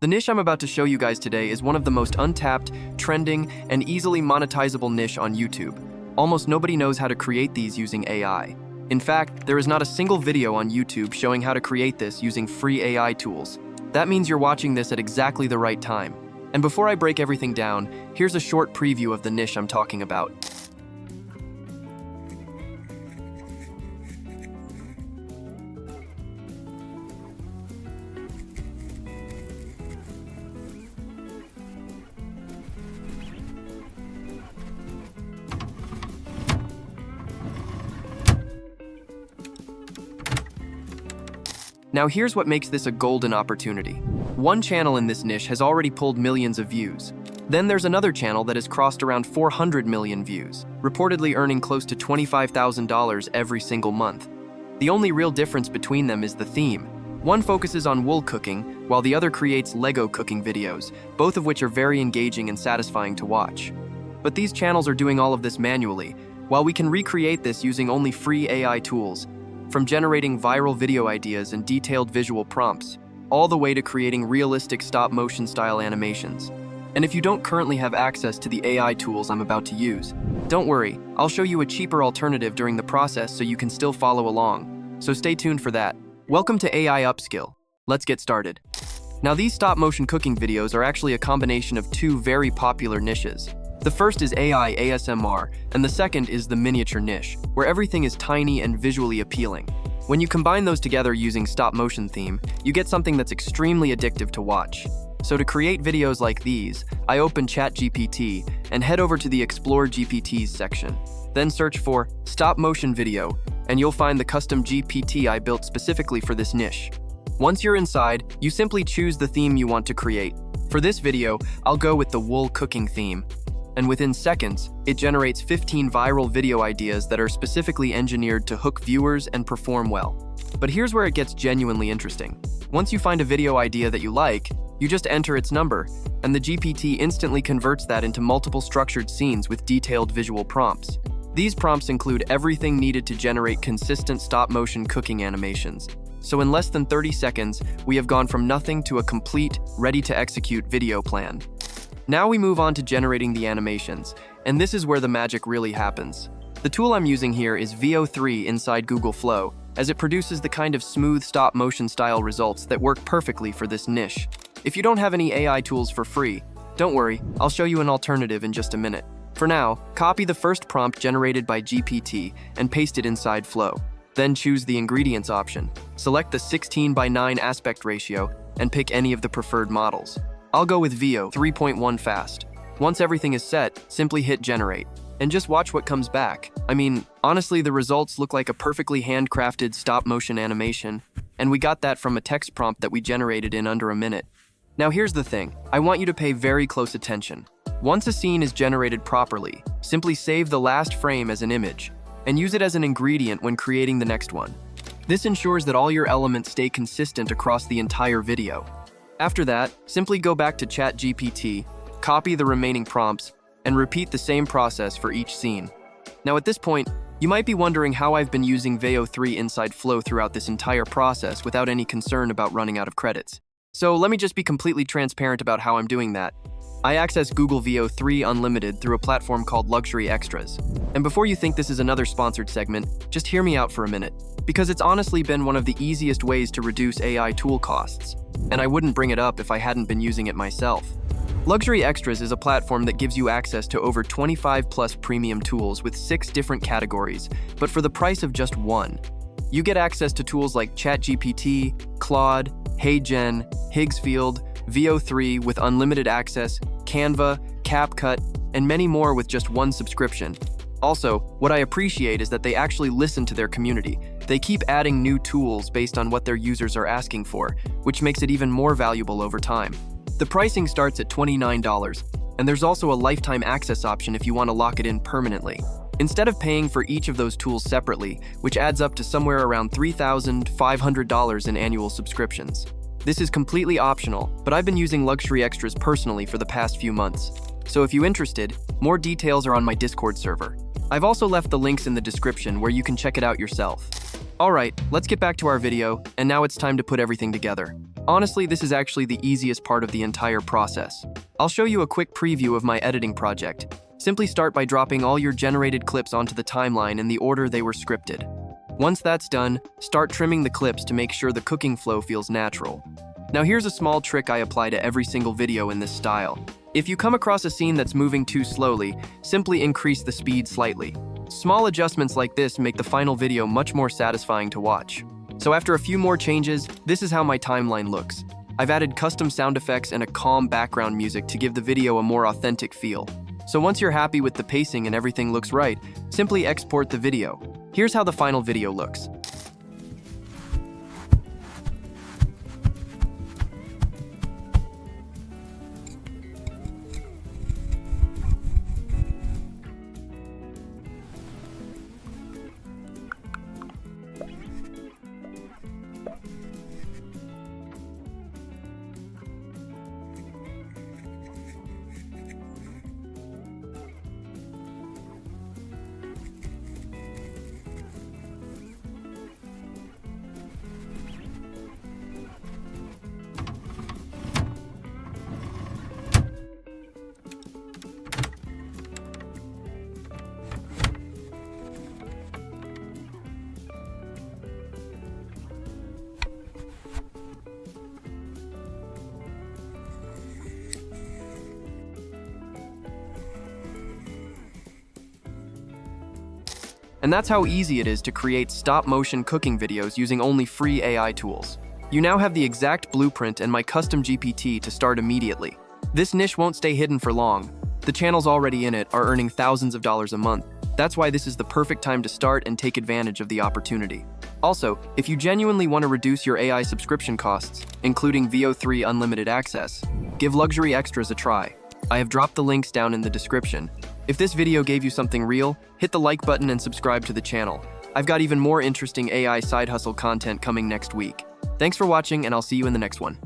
The niche I'm about to show you guys today is one of the most untapped, trending, and easily monetizable niche on YouTube. Almost nobody knows how to create these using AI. In fact, there is not a single video on YouTube showing how to create this using free AI tools. That means you're watching this at exactly the right time. And before I break everything down, here's a short preview of the niche I'm talking about. Now here's what makes this a golden opportunity. One channel in this niche has already pulled millions of views. Then there's another channel that has crossed around 400 million views, reportedly earning close to $25,000 every single month. The only real difference between them is the theme. One focuses on wool cooking, while the other creates Lego cooking videos, both of which are very engaging and satisfying to watch. But these channels are doing all of this manually, while we can recreate this using only free AI tools. From generating viral video ideas and detailed visual prompts, all the way to creating realistic stop-motion style animations. And if you don't currently have access to the AI tools I'm about to use, don't worry, I'll show you a cheaper alternative during the process so you can still follow along. So stay tuned for that. Welcome to AI Upskill. Let's get started. Now these stop-motion cooking videos are actually a combination of two very popular niches. The first is AI ASMR, and the second is the miniature niche, where everything is tiny and visually appealing. When you combine those together using stop-motion theme, you get something that's extremely addictive to watch. So to create videos like these, I open ChatGPT and head over to the Explore GPTs section. Then search for stop-motion video, and you'll find the custom GPT I built specifically for this niche. Once you're inside, you simply choose the theme you want to create. For this video, I'll go with the wool cooking theme. And within seconds, it generates 15 viral video ideas that are specifically engineered to hook viewers and perform well. But here's where it gets genuinely interesting. Once you find a video idea that you like, you just enter its number, and the GPT instantly converts that into multiple structured scenes with detailed visual prompts. These prompts include everything needed to generate consistent stop-motion cooking animations. So in less than 30 seconds, we have gone from nothing to a complete, ready-to-execute video plan. Now we move on to generating the animations, and this is where the magic really happens. The tool I'm using here is Veo 3 inside Google Flow, as it produces the kind of smooth stop-motion style results that work perfectly for this niche. If you don't have any AI tools for free, don't worry, I'll show you an alternative in just a minute. For now, copy the first prompt generated by GPT and paste it inside Flow. Then choose the ingredients option. Select the 16:9 aspect ratio and pick any of the preferred models. I'll go with Veo 3.1 fast. Once everything is set, simply hit generate, and just watch what comes back. I mean, honestly, the results look like a perfectly handcrafted stop-motion animation, and we got that from a text prompt that we generated in under a minute. Now here's the thing, I want you to pay very close attention. Once a scene is generated properly, simply save the last frame as an image, and use it as an ingredient when creating the next one. This ensures that all your elements stay consistent across the entire video. After that, simply go back to ChatGPT, copy the remaining prompts, and repeat the same process for each scene. Now at this point, you might be wondering how I've been using Veo 3 inside Flow throughout this entire process without any concern about running out of credits. So let me just be completely transparent about how I'm doing that. I access Google Veo 3 Unlimited through a platform called Luxury Extras. And before you think this is another sponsored segment, just hear me out for a minute, because it's honestly been one of the easiest ways to reduce AI tool costs. And I wouldn't bring it up if I hadn't been using it myself. Luxury Extras is a platform that gives you access to over 25 plus premium tools with 6 different categories, but for the price of just one. You get access to tools like ChatGPT, Claude, HeyGen, Higgsfield, Veo 3 with unlimited access, Canva, CapCut, and many more with just one subscription. Also, what I appreciate is that they actually listen to their community. They keep adding new tools based on what their users are asking for, which makes it even more valuable over time. The pricing starts at $29, and there's also a lifetime access option if you want to lock it in permanently. Instead of paying for each of those tools separately, which adds up to somewhere around $3,500 in annual subscriptions. This is completely optional, but I've been using Luxury Extras personally for the past few months. So if you're interested, more details are on my Discord server. I've also left the links in the description where you can check it out yourself. Alright, let's get back to our video, and now it's time to put everything together. Honestly, this is actually the easiest part of the entire process. I'll show you a quick preview of my editing project. Simply start by dropping all your generated clips onto the timeline in the order they were scripted. Once that's done, start trimming the clips to make sure the cooking flow feels natural. Now here's a small trick I apply to every single video in this style. If you come across a scene that's moving too slowly, simply increase the speed slightly. Small adjustments like this make the final video much more satisfying to watch. So after a few more changes, this is how my timeline looks. I've added custom sound effects and a calm background music to give the video a more authentic feel. So once you're happy with the pacing and everything looks right, simply export the video. Here's how the final video looks. And that's how easy it is to create stop-motion cooking videos using only free AI tools. You now have the exact blueprint and my custom GPT to start immediately. This niche won't stay hidden for long. The channels already in it are earning thousands of dollars a month. That's why this is the perfect time to start and take advantage of the opportunity. Also, if you genuinely want to reduce your AI subscription costs, including VO3 unlimited access, give luxury extras a try. I have dropped the links down in the description. If this video gave you something real, hit the like button and subscribe to the channel. I've got even more interesting AI side hustle content coming next week. Thanks for watching, and I'll see you in the next one.